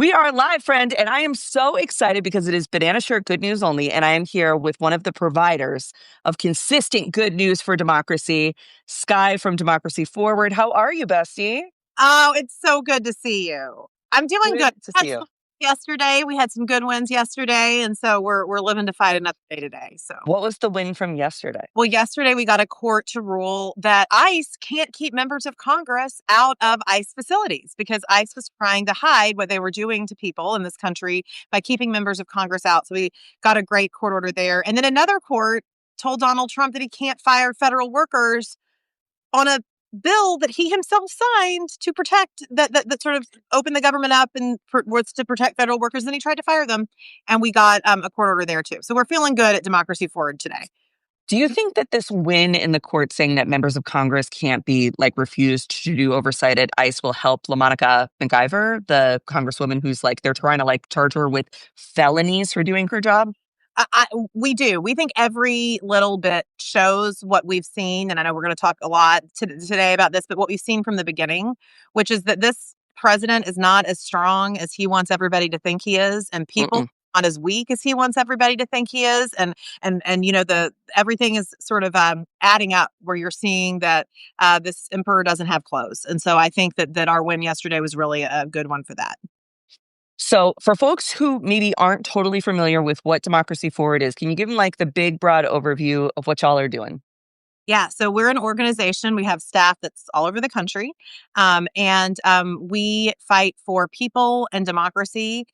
We are live, friend, and I am so excited because it is Banana Shirt Good News Only, and I am here with one of the providers of consistent good news for democracy, Sky from Democracy Forward. How are you, bestie? Oh, it's so good to see you. I'm doing good. Good to see you. Yesterday, we had some good wins yesterday, and so we're living to fight another day today. So, What was the win from yesterday? well, yesterday we got a court to rule that ICE can't keep members of Congress out of ICE facilities because ICE was trying to hide what they were doing to people in this country by keeping members of Congress out. So we got a great court order there, and then another court told Donald Trump that he can't fire federal workers on a bill that he himself signed to protect that sort of opened the government up and was to protect federal workers. Then he tried to fire them, and we got a court order there too. So we're feeling good at Democracy Forward today. Do you think that this win in the court saying that members of Congress can't be refused to do oversight at ICE will help LaMonica McIver, the congresswoman who's they're trying to charge her with felonies for doing her job? We do. We think every little bit shows what we've seen. And I know we're going to talk a lot today about this, but what we've seen from the beginning, which is that this president is not as strong as he wants everybody to think he is. And people not as weak as he wants everybody to think he is. And everything is sort of adding up where you're seeing that this emperor doesn't have clothes. And so I think that our win yesterday was really a good one for that. So for folks who maybe aren't totally familiar with what Democracy Forward is, can you give them the big, broad overview of what y'all are doing? Yeah, so we're an organization. We have staff that's all over the country, and we fight for people and democracy.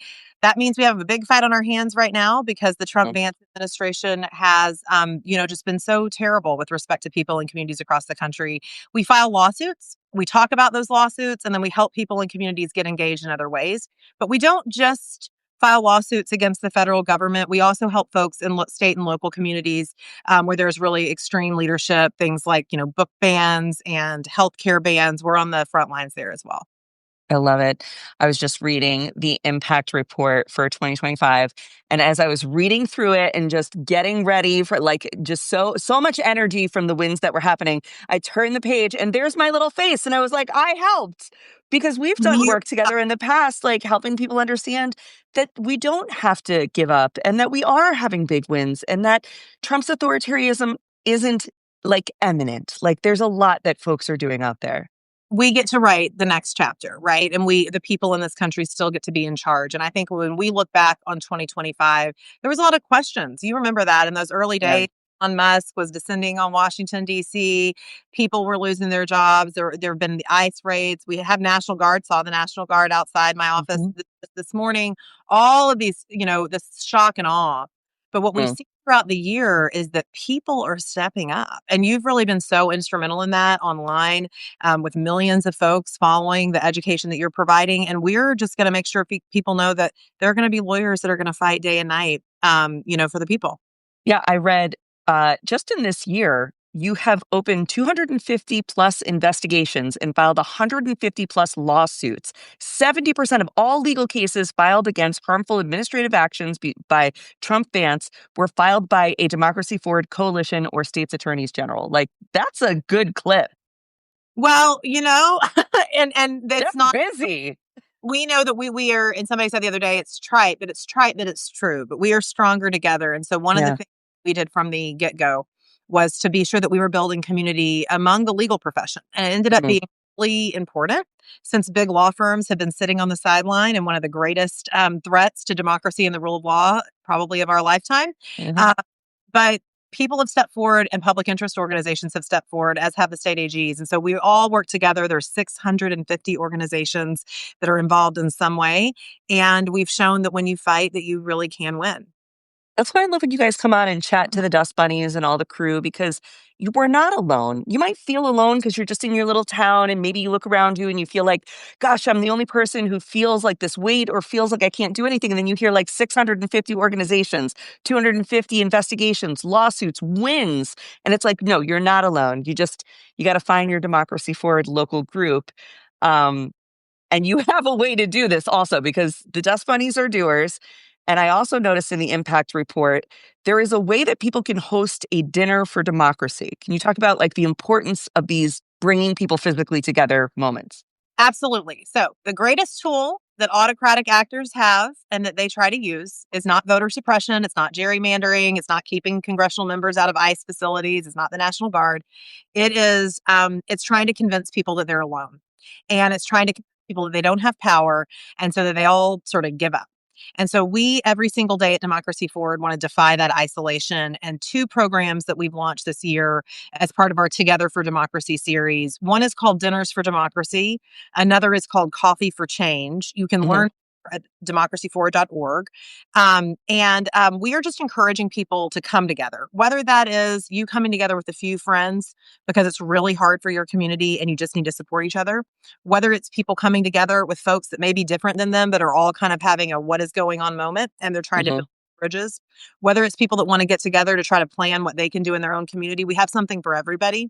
That means we have a big fight on our hands right now because the Trump-Vance administration has, just been so terrible with respect to people and communities across the country. We file lawsuits. We talk about those lawsuits, and then we help people and communities get engaged in other ways. But we don't just file lawsuits against the federal government. We also help folks in state and local communities where there's really extreme leadership, things like, book bans and healthcare bans. We're on the front lines there as well. I love it. I was just reading the impact report for 2025. And as I was reading through it and just getting ready for just so much energy from the wins that were happening, I turned the page and there's my little face. And I was like, I helped because we've done work together in the past, helping people understand that we don't have to give up and that we are having big wins and that Trump's authoritarianism isn't eminent. There's a lot that folks are doing out there. We get to write the next chapter, right? And the people in this country still get to be in charge. And I think when we look back on 2025, there was a lot of questions. You remember that in those early days, Elon Musk was descending on Washington, D.C. People were losing their jobs. There have been the ICE raids. We have National Guard, saw the National Guard outside my office this morning. All of these, this shock and awe. But what we've seen throughout the year is that people are stepping up. And you've really been so instrumental in that online with millions of folks following the education that you're providing. And we're just going to make sure people know that there are going to be lawyers that are going to fight day and night, for the people. Yeah, I read just in this year, you have opened 250 plus investigations and filed 150 plus lawsuits. 70% of all legal cases filed against harmful administrative actions by Trump-Vance were filed by a Democracy Forward coalition or states attorneys general. That's a good clip. Well, and that's not busy. We know that we are, and somebody said the other day, it's trite, but it's true, but we are stronger together. And so one of the things we did from the get-go was to be sure that we were building community among the legal profession. And it ended up being really important since big law firms have been sitting on the sideline and one of the greatest threats to democracy and the rule of law probably of our lifetime. But people have stepped forward and public interest organizations have stepped forward, as have the state AGs. And so we all work together. There's 650 organizations that are involved in some way. And we've shown that when you fight, that you really can win. That's why I love when you guys come on and chat to the Dust Bunnies and all the crew, because we're not alone. You might feel alone because you're just in your little town and maybe you look around you and you feel like, gosh, I'm the only person who feels like this weight or feels like I can't do anything. And then you hear 650 organizations, 250 investigations, lawsuits, wins. And it's no, you're not alone. You got to find your Democracy Forward local group. And you have a way to do this also because the Dust Bunnies are doers. And I also noticed in the impact report, there is a way that people can host a dinner for democracy. Can you talk about the importance of these bringing people physically together moments? Absolutely. So the greatest tool that autocratic actors have and that they try to use is not voter suppression. It's not gerrymandering. It's not keeping congressional members out of ICE facilities. It's not the National Guard. It's trying to convince people that they're alone. And it's trying to convince people that they don't have power. And so that they all sort of give up. And so we, every single day at Democracy Forward, want to defy that isolation. And two programs that we've launched this year as part of our Together for Democracy series. One is called Dinners for Democracy. Another is called Coffee for Change. You can Hmm. learn at democracyforward.org. We are just encouraging people to come together, whether that is you coming together with a few friends because it's really hard for your community and you just need to support each other, whether it's people coming together with folks that may be different than them, but are all kind of having a what is going on moment and they're trying to Hmm. build bridges, whether it's people that want to get together to try to plan what they can do in their own community. We have something for everybody.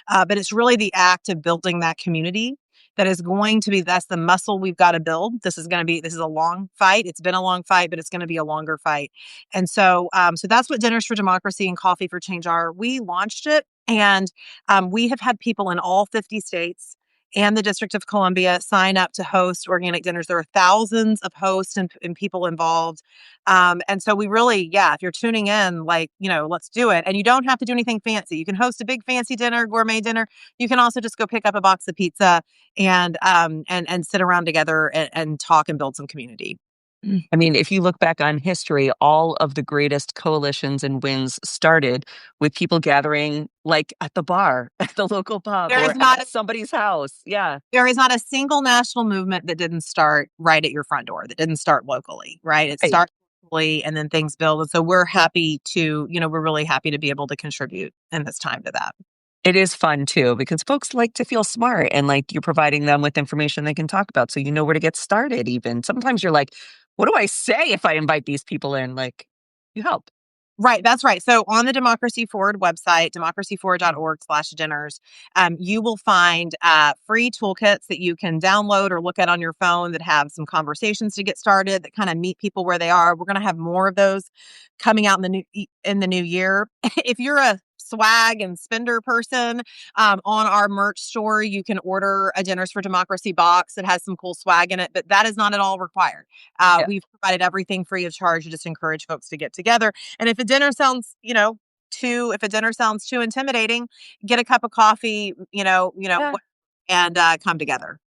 But it's really the act of building that community that is going to be that's the muscle we've got to build. This is a long fight. It's been a long fight, but it's going to be a longer fight. And so that's what Dinners for Democracy and Coffee for Change are. We launched it, and we have had people in all 50 states and the District of Columbia sign up to host organic dinners. There are thousands of hosts and people involved. And so we really, yeah, if you're tuning in, like, let's do it. And you don't have to do anything fancy. You can host a big fancy dinner, gourmet dinner. You can also just go pick up a box of pizza and sit around together and talk and build some community. I mean, if you look back on history, all of the greatest coalitions and wins started with people gathering like at the bar, at the local pub, There or is not at a somebody's house. Yeah. there is not a single national movement that didn't start right at your front door, that didn't start locally, right? It Right. starts locally and then things build. And so we're really happy to be able to contribute in this time to that. It is fun too because folks like to feel smart and like you're providing them with information they can talk about so you know where to get started even. Sometimes you're like, what do I say if I invite these people in? Like, you help. Right, that's right. So on the Democracy Forward website, democracyforward.org/dinners, you will find free toolkits that you can download or look at on your phone that have some conversations to get started that kind of meet people where they are. We're going to have more of those coming out in the new year. If you're a swag and spender person, on our merch store, you can order a Dinners for Democracy box that has some cool swag in it, but that is not at all required. Yeah. We've provided everything free of charge to just encourage folks to get together. And if a dinner sounds too intimidating, get a cup of coffee, Yeah. and come together.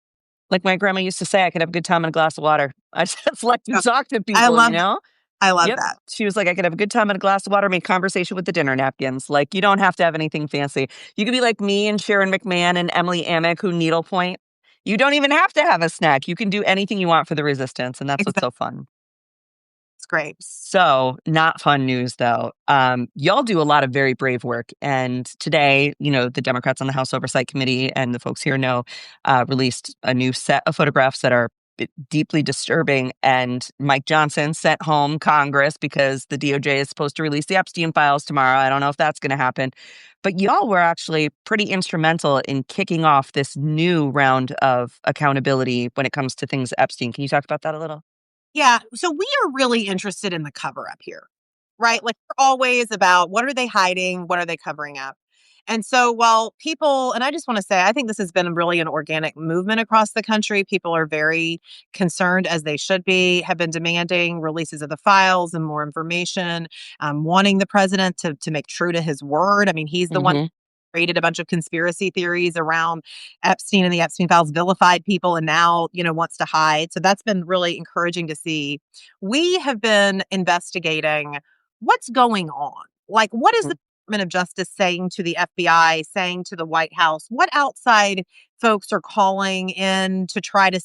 Like my grandma used to say, I could have a good time and a glass of water. I just like to So talk to I people, you love know? I love Yep. that. She was like, I could have a good time and a glass of water, make conversation with the dinner napkins. Like, you don't have to have anything fancy. You could be like me and Sharon McMahon and Emily Amick who needlepoint. You don't even have to have a snack. You can do anything you want for the resistance. And that's what's Exactly. so fun. It's great. So, not fun news though. Y'all do a lot of very brave work. And today, the Democrats on the House Oversight Committee and the folks here know released a new set of photographs that are deeply disturbing. And Mike Johnson sent home Congress because the DOJ is supposed to release the Epstein files tomorrow. I don't know if that's going to happen. But y'all were actually pretty instrumental in kicking off this new round of accountability when it comes to things Epstein. Can you talk about that a little? Yeah. So we are really interested in the cover up here, right? Like we're always about what are they hiding? What are they covering up? And so while people, and I just want to say, I think this has been really an organic movement across the country. People are very concerned, as they should be, have been demanding releases of the files and more information, wanting the president to make true to his word. I mean, he's the one Hmm. created a bunch of conspiracy theories around Epstein and the Epstein files, vilified people, and now, wants to hide. So that's been really encouraging to see. We have been investigating what's going on. Like, what is the Department of Justice saying to the FBI, saying to the White House? What outside folks are calling in to try to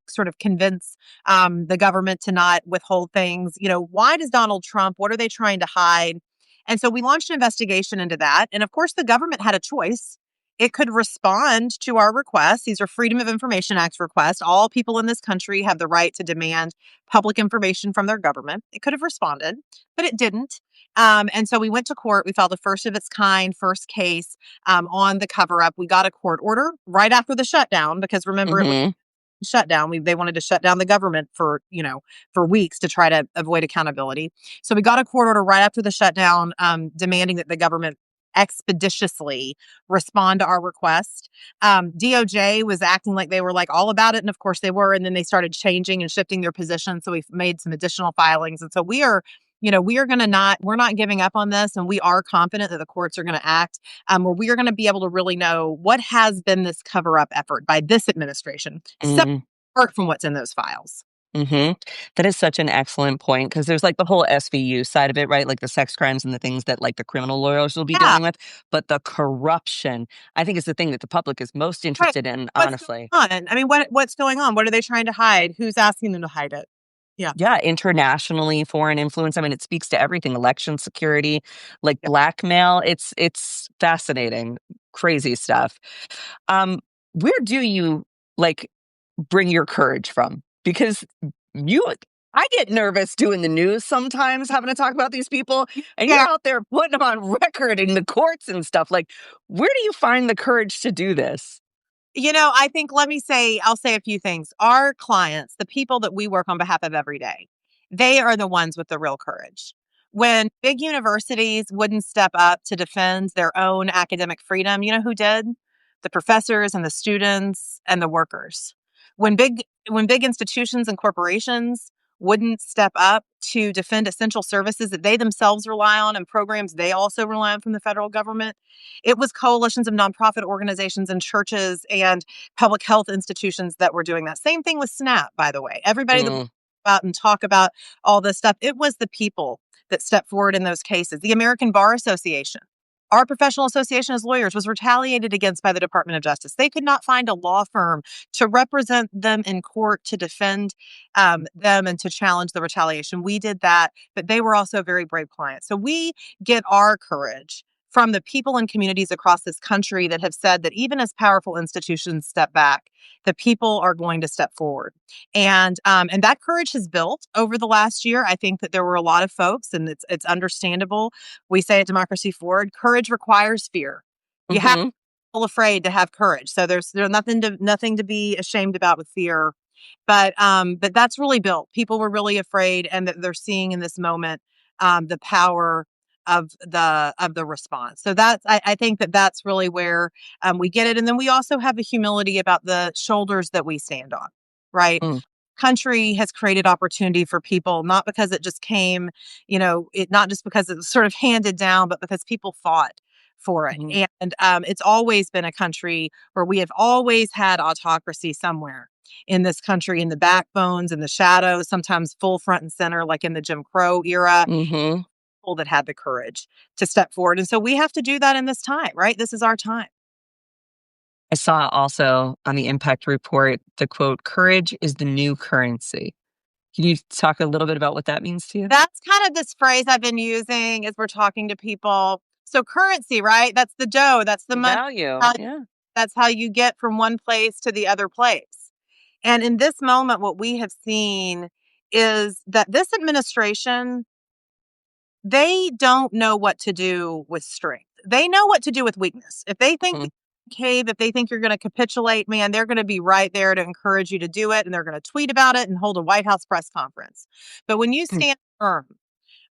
sort of convince the government to not withhold things? Why does Donald Trump? What are they trying to hide? And so we launched an investigation into that. And of course, the government had a choice. It could respond to our requests. These are Freedom of Information Act requests. All people in this country have the right to demand public information from their government. It could have responded, but it didn't. And so we went to court. We filed a first of its kind, first case on the cover up. We got a court order right after the shutdown because remember, it was Hmm. shutdown. They wanted to shut down the government for weeks to try to avoid accountability. So we got a court order right after the shutdown, demanding that the government expeditiously respond to our request. DOJ was acting like they were like all about it, and of course they were. And then they started changing and shifting their position, so we've made some additional filings. And so we are going to not, we're not giving up on this, and we are confident that the courts are going to act, where we are going to be able to really know what has been this cover up effort by this administration, Mm, separate from what's in those files. mhm. That is such an excellent point because there's, like, the whole SVU side of it, right? Like, the sex crimes and the things that, like, the criminal lawyers will be Yeah, dealing with, but the corruption, I think, is the thing that the public is most right. interested in, What's honestly. going on? I mean, what's going on? What are they trying to hide? Who's asking them to hide it? Yeah, Yeah, internationally, foreign influence, I mean, it speaks to everything, election security, like, yeah. blackmail, it's fascinating, crazy stuff. Um, where do you, like, bring your courage from? Because you I get nervous doing the news sometimes, having to talk about these people, and you're Yeah. out there putting them on record in the courts and stuff, like, where do you find the courage to do this? I think I'll say a few things. Our clients, the people that we work on behalf of every day, they are the ones with the real courage. When big universities wouldn't step up to defend their own academic freedom, you know who did? The professors and the students and the workers. When big institutions and corporations wouldn't step up to defend essential services that they themselves rely on and programs they also rely on from the federal government, it was coalitions of nonprofit organizations and churches and public health institutions that were doing that. Same thing with SNAP, by the way. Everybody that we Mm, about and talk about all this stuff, it was the people that stepped forward in those cases. The American Bar Association, our professional association as lawyers, was retaliated against by the Department of Justice. They could not find a law firm to represent them in court to defend them and to challenge the retaliation. We did that, but they were also very brave clients. So we get our courage from the people and communities across this country that have said that even as powerful institutions step back, the people are going to step forward. And that courage has built over the last year. I think that there were a lot of folks, and it's understandable. We say at Democracy Forward, courage requires fear. You have to mhm, feel afraid to have courage. So there's nothing to be ashamed about with fear. But that's really built. People were really afraid, and that they're seeing in this moment the power of the response. So I think that that's really where we get it. And then we also have a humility about the shoulders that we stand on, right? mm, Country has created opportunity for people, not because it just came, it not just because it was sort of handed down, but because people fought for it. mhm, And it's always been a country where we have always had autocracy somewhere in this country, in the backbones, in the shadows, sometimes full front and center, like in the Jim Crow era, mhm. people that had the courage to step forward. And so we have to do that in this time, right? This is our time. I saw also on the impact report the quote, "Courage is the new currency." Can you talk a little bit about what that means to you? That's kind of this phrase I've been using as we're talking to people. So currency, right? That's the dough, that's the money. Value, How- yeah. That's how you get from one place to the other place. And in this moment, what we have seen is that this administration, they don't know what to do with strength. They know what to do with weakness. If they think Mm, cave, if they think you're going to capitulate, man, they're going to be right there to encourage you to do it. And they're going to tweet about it and hold a White House press conference. But when you mm, stand firm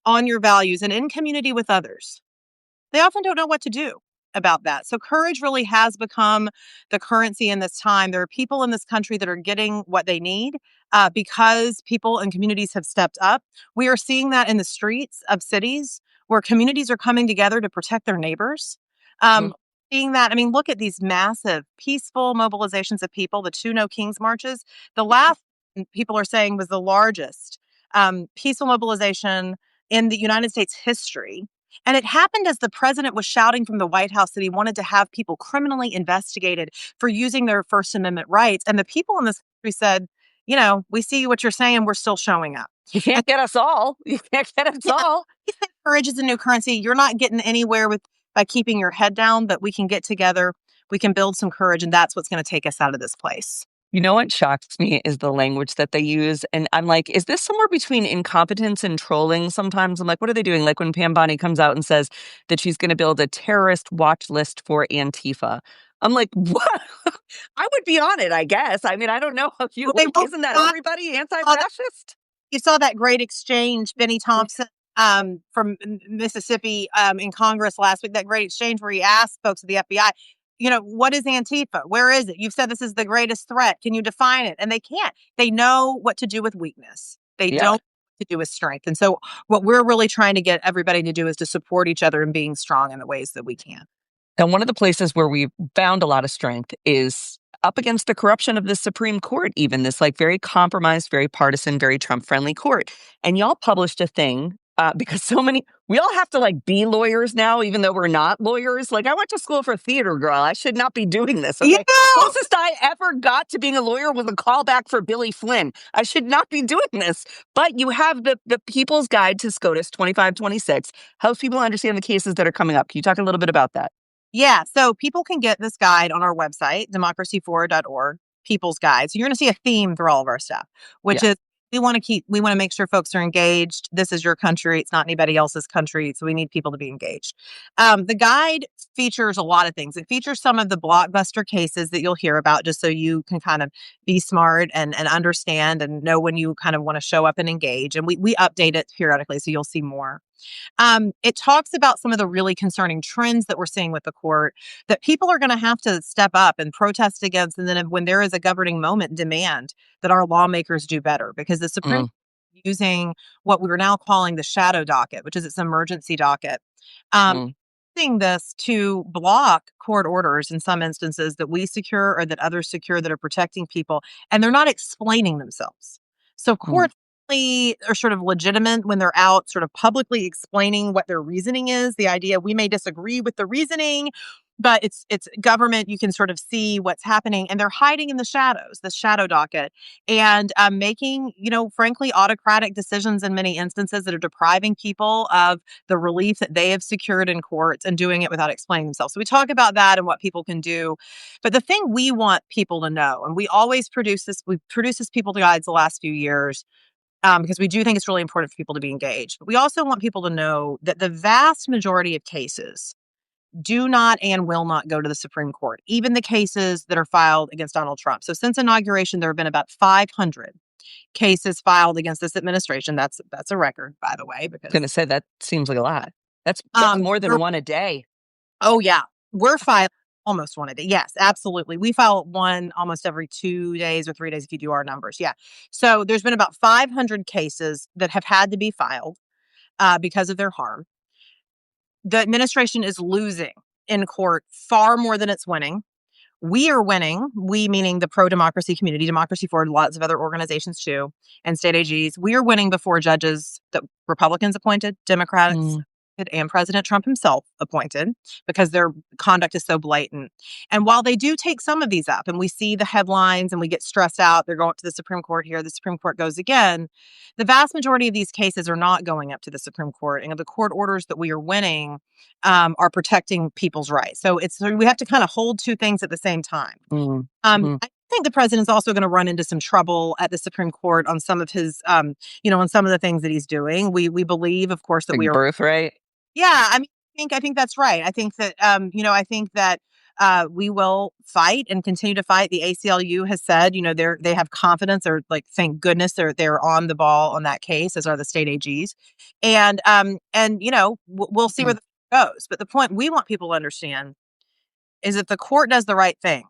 on your values and in community with others, they often don't know what to do about that. So courage really has become the currency in this time. There are people in this country that are getting what they need because people and communities have stepped up. We are seeing that in the streets of cities where communities are coming together to protect their neighbors. mhm, Um, Seeing that, I mean, look at these massive, peaceful mobilizations of people, the two No Kings marches. The last people are saying was the largest peaceful mobilization in the United States history, and it happened as the president was shouting from the White House that he wanted to have people criminally investigated for using their First Amendment rights. And the people in this country said, we see what you're saying. We're still showing up. You And can't get us all. You can't get us yeah, all. we think courage is a new currency. You're not getting anywhere with by keeping your head down, but we can get together. We can build some courage, and that's what's going to take us out of this place. You know what shocks me is the language that they use, and I'm like, "Is this somewhere between incompetence and trolling?" Sometimes I'm like, "What are they doing?" Like when Pam Bondi comes out and says that she's gonna build a terrorist watch list for Antifa. I'm like, "What?" I would be on it, I guess. I mean, I don't know if you Well, they like, won't isn't that stop. everybody Saw that anti-fascist? You saw that great exchange, Benny Thompson, from Mississippi in Congress last week, that great exchange where he asked folks at the FBI, what is Antifa? Where is it? You've said this is the greatest threat. Can you define it? And they can't. They know what to do with weakness. They Yeah. don't know what to do with strength. And so what we're really trying to get everybody to do is to support each other in being strong in the ways that we can. And one of the places where we've found a lot of strength is up against the corruption of the Supreme Court, even this like very compromised, very partisan, very Trump friendly court. And y'all published a thing because we all have to like be lawyers now, even though we're not lawyers. Like I went to school for theater, girl. I should not be doing this. Yeah. Okay. Closest I ever got to being a lawyer was a callback for Billy Flynn. I should not be doing this. But you have the People's Guide to SCOTUS 2526 helps people understand the cases that are coming up. Can you talk a little bit about that? Yeah. So people can get this guide on our website, democracyforward.org, People's Guide. So you're going to see a theme through all of our stuff, which Yeah. is we want to make sure folks are engaged. This is your country. It's not anybody else's country. So we need people to be engaged. The guide features a lot of things. It features some of the blockbuster cases that you'll hear about, just so you can kind of be smart and understand and know when you kind of want to show up and engage. And we update it periodically. So you'll see more. It talks about some of the really concerning trends that we're seeing with the court that people are going to have to step up and protest against. And then when there is a governing moment, demand that our lawmakers do better, because the Supreme Mm, Court is using what we are now calling the shadow docket, which is its emergency docket. Um, mm, Using this to block court orders in some instances that we secure or that others secure that are protecting people, and they're not explaining themselves. So mm, courts are sort of legitimate when they're out sort of publicly explaining what their reasoning is. The idea we may disagree with the reasoning, but it's government. You can sort of see what's happening, and they're hiding in the shadows, the shadow docket, and making frankly autocratic decisions in many instances that are depriving people of the relief that they have secured in courts and doing it without explaining themselves. So we talk about that and what people can do. But the thing we want people to know, and we've produced this people guides the last few years because we do think it's really important for people to be engaged. But we also want people to know that the vast majority of cases do not and will not go to the Supreme Court, even the cases that are filed against Donald Trump. So since inauguration, there have been about 500 cases filed against this administration. That's a record, by the way, because gonna say that seems like a lot. That's more than one a day. oh yeah, we're filing almost one a day. Yes, absolutely. We file one almost every 2 days or 3 days if you do our numbers. Yeah. So there's been about 500 cases that have had to be filed because of their harm. The administration is losing in court far more than it's winning. We are winning, we meaning the pro-democracy community, Democracy Forward, lots of other organizations too, and state AGs. We are winning before judges that Republicans appointed, Democrats Mm, and President Trump himself appointed, because their conduct is so blatant. And while they do take some of these up and we see the headlines and we get stressed out, they're going to the Supreme Court here, the Supreme Court goes again, the vast majority of these cases are not going up to the Supreme Court. And the court orders that we are winning are protecting people's rights. So we have to kind of hold two things at the same time. mm, mhm. I think the president's also going to run into some trouble at the Supreme Court on some of his, on some of the things that he's doing. We believe, of course, that we Like are. birthright. Yeah, I mean, I think that's right. I think that, I think that we will fight and continue to fight. The ACLU has said, they have confidence, or like, thank goodness they're on the ball on that case, as are the state AGs, and we'll see where Mm, this goes. But the point we want people to understand is if the court does the right thing,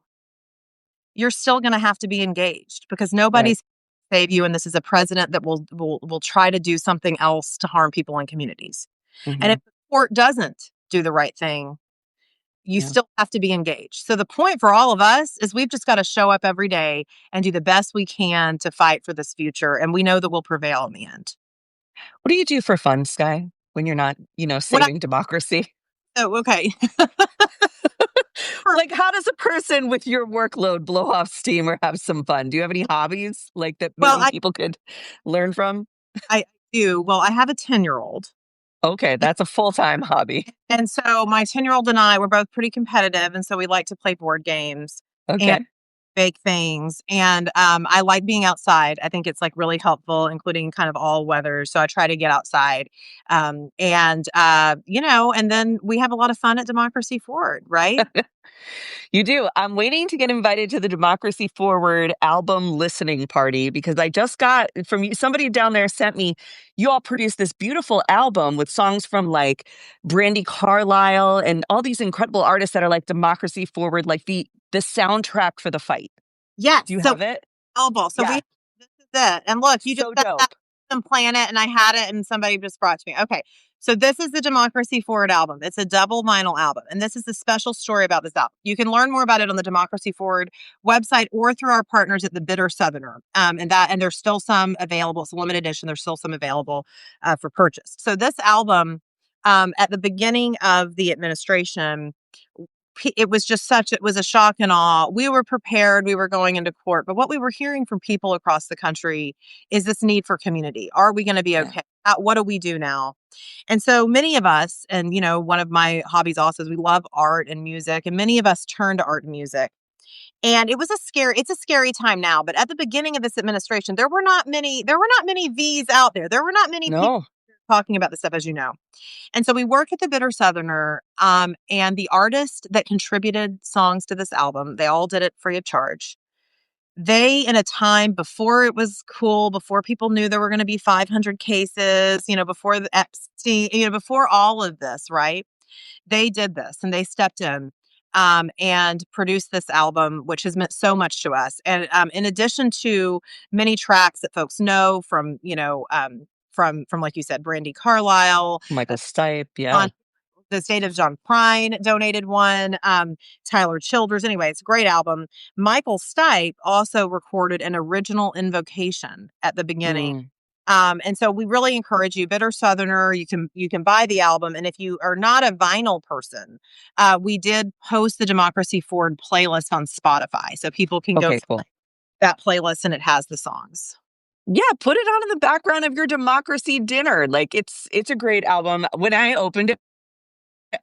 you're still going to have to be engaged, because right. nobody's save you, and this is a president that will try to do something else to harm people in communities. And if Mhm. the court doesn't do the right thing, you Yeah. still have to be engaged. So the point for all of us is we've just got to show up every day and do the best we can to fight for this future. And we know that we'll prevail in the end. What do you do for fun, Sky, when you're not, What I, saving democracy? oh, okay. Like, how does a person with your workload blow off steam or have some fun? Do you have any hobbies like that Well, maybe people could learn from? I do. Well, I have a 10-year-old. Okay, that's a full-time hobby. And so my 10-year-old and I, we're both pretty competitive. And so we like to play board games and Okay. bake things. And I like being outside. I think it's like really helpful, including kind of all weather. So I try to get outside. And then we have a lot of fun at Democracy Forward, right? You do. I'm waiting to get invited to the Democracy Forward album listening party because I just got from somebody down there sent me, you all produced this beautiful album with songs from like Brandy Carlisle and all these incredible artists that are like Democracy Forward, like the soundtrack for the fight. Yes. Do you So have it? available. So Yeah. we this is it. And look, you just So said that dope. and plan it, and I had it, and somebody just brought it to me. Okay. So this is the Democracy Forward album. It's a double vinyl album, and this is the special story about this album. You can learn more about it on the Democracy Forward website or through our partners at the Bitter Southerner. And there's still some available. It's a limited edition. There's still some available for purchase. So this album, at the beginning of the administration, it was just it was a shock and awe. We were prepared, we were going into court, but what we were hearing from people across the country is this need for community. Are we going to be Yeah. okay? What do we do now? And so many of us, and one of my hobbies also is we love art and music, and many of us turn to art and music. And it's a scary time now, but at the beginning of this administration, there were not many V's out there. There were not many people No. talking about this stuff, as you know. And so we work at the Bitter Southerner, and the artist that contributed songs to this album, they all did it free of charge. They, in a time before it was cool, before people knew there were going to be 500 cases, before the Epstein, before all of this, right? They did this and they stepped in and produced this album, which has meant so much to us. And in addition to many tracks that folks know from, from like you said, Brandy Carlisle, Michael Stipe. Yeah. on the state of John Prine donated one. Tyler Childers. Anyway, it's a great album. Michael Stipe also recorded an original invocation at the beginning. Mm, And so we really encourage you, Bitter Southerner. You can buy the album, and if you are not a vinyl person, we did post the Democracy Forward playlist on Spotify, so people can go okay, find cool. that playlist, and it has the songs. Yeah, put it on in the background of your democracy dinner. Like it's a great album. When I opened it,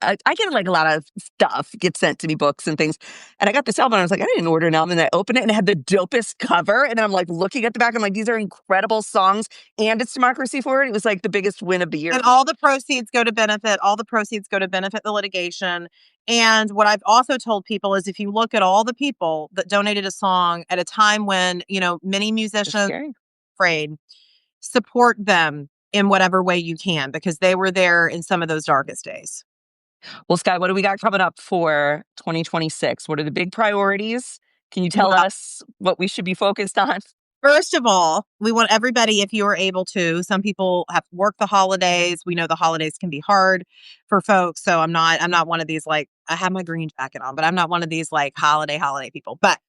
I get like a lot of stuff gets sent to me, books and things. And I got this album. And I was like, I didn't order an album. And I opened it and it had the dopest cover. And then I'm like looking at the back. I'm like, these are incredible songs. And it's Democracy Forward. It was like the biggest win of the year. And all the proceeds go to benefit the litigation. And what I've also told people is if you look at all the people that donated a song at a time when, many It's musicians scary. are afraid, support them in whatever way you can because they were there in some of those darkest days. Well, Sky, what do we got coming up for 2026? What are the big priorities? Can you tell Well, us what we should be focused on? first of all, we want everybody, if you are able to, some people have to work the holidays. We know the holidays can be hard for folks. So I'm not one of these, like, I have my green jacket on, but I'm not one of these like holiday people. But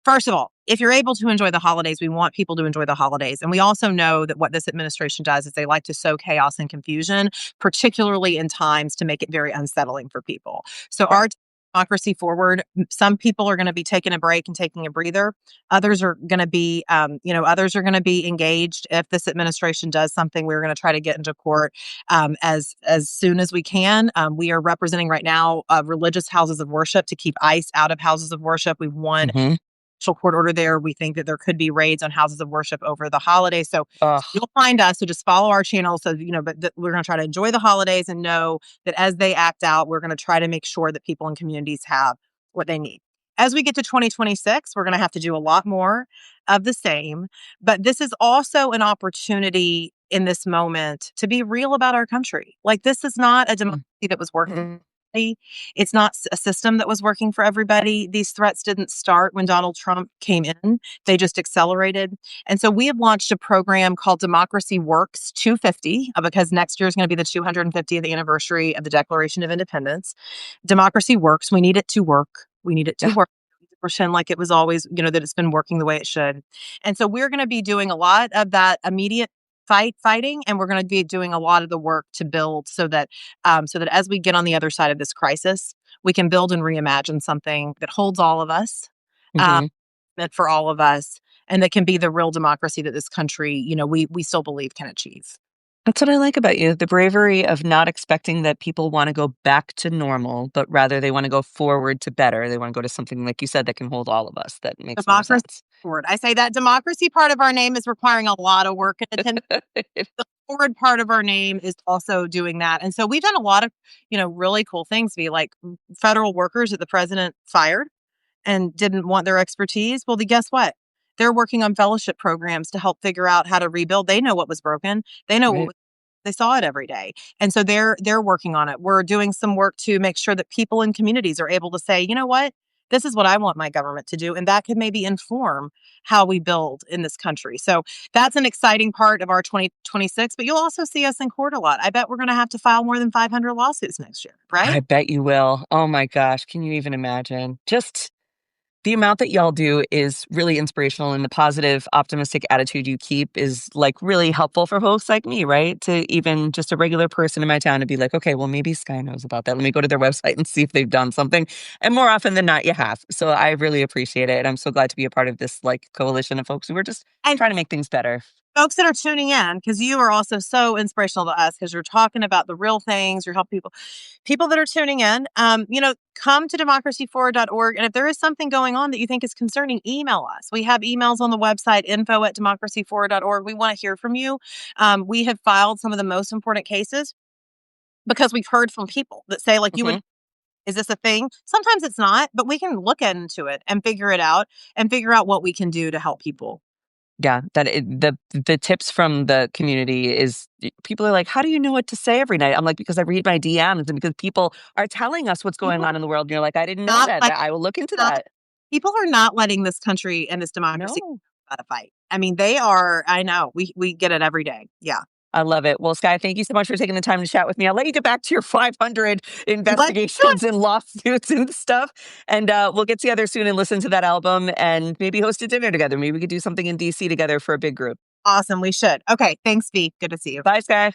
first of all, if you're able to enjoy the holidays, we want people to enjoy the holidays. And we also know that what this administration does is they like to sow chaos and confusion, particularly in times to make it very unsettling for people. So Right. our Democracy Forward, some people are going to be taking a break and taking a breather. Others are going to be, others are going to be engaged. If this administration does something, we're going to try to get into court as soon as we can. We are representing right now religious houses of worship to keep ICE out of houses of worship. We've won Mm-hmm. court order there. We think that there could be raids on houses of worship over the holidays. So Ugh. you'll find us. So just follow our channel. So, but we're going to try to enjoy the holidays and know that as they act out, we're going to try to make sure that people in communities have what they need. As we get to 2026, we're going to have to do a lot more of the same. But this is also an opportunity in this moment to be real about our country. Like, this is not a democracy that was working. It's not a system that was working for everybody. These threats didn't start when Donald Trump came in. They just accelerated. And so we have launched a program called Democracy Works 250 because next year is going to be the 250th anniversary of the Declaration of Independence. Democracy Works. We need it to work. We need it to Yeah. work. Pretend like it was always, that it's been working the way it should. And so we're going to be doing a lot of that immediate fighting, and we're going to be doing a lot of the work to build so that as we get on the other side of this crisis, we can build and reimagine something that holds all of us, um, Mm-hmm. meant for all of us, and that can be the real democracy that this country, we still believe can achieve. That's what I like about you. The bravery of not expecting that people want to go back to normal, but rather they want to go forward to better. They want to go to something, like you said, that can hold all of us. That makes more Democracy sense. forward. I say that democracy part of our name is requiring a lot of work and attention forward part of our name is also doing that. And so we've done a lot of, really cool things. Be like federal workers that the president fired and didn't want their expertise. Well, guess what? They're working on fellowship programs to help figure out how to rebuild. They know what was broken. They know Right. they saw it every day. And so they're working on it. We're doing some work to make sure that people in communities are able to say, you know what? This is what I want my government to do. And that could maybe inform how we build in this country. So that's an exciting part of our 2026. But you'll also see us in court a lot. I bet we're going to have to file more than 500 lawsuits next year, right? I bet you will. Oh my gosh. Can you even imagine? Just the amount that y'all do is really inspirational, and the positive, optimistic attitude you keep is like really helpful for folks like me, right? To even just a regular person in my town to be like, okay, well, maybe Sky knows about that. Let me go to their website and see if they've done something. And more often than not, you have. So I really appreciate it. And I'm so glad to be a part of this like coalition of folks who are just And trying to make things better. folks that are tuning in, because you are also so inspirational to us because you're talking about the real things, you're helping people that are tuning in, come to democracyforward.org. And if there is something going on that you think is concerning, email us. We have emails on the website, info@democracyforward.org. We want to hear from you. We have filed some of the most important cases because we've heard from people that say, like, Hmm. is this a thing? Sometimes it's not, but we can look into it and figure it out and figure out what we can do to help people. Yeah, the tips from the community is people are like, how do you know what to say every night? I'm like, because I read my DMs and because people are telling us what's going People on in the world. And you're like, I didn't know not that. like I will look into not that. People are not letting this country and this democracy No. fight. I mean, they are. I know. We get it every day. Yeah. I love it. Well, Sky, thank you so much for taking the time to chat with me. I'll let you get back to your 500 Let's do it. investigations and lawsuits and stuff. And we'll get together soon and listen to that album and maybe host a dinner together. Maybe we could do something in DC together for a big group. Awesome. We should. Okay. Thanks, V. Good to see you. Bye, Sky.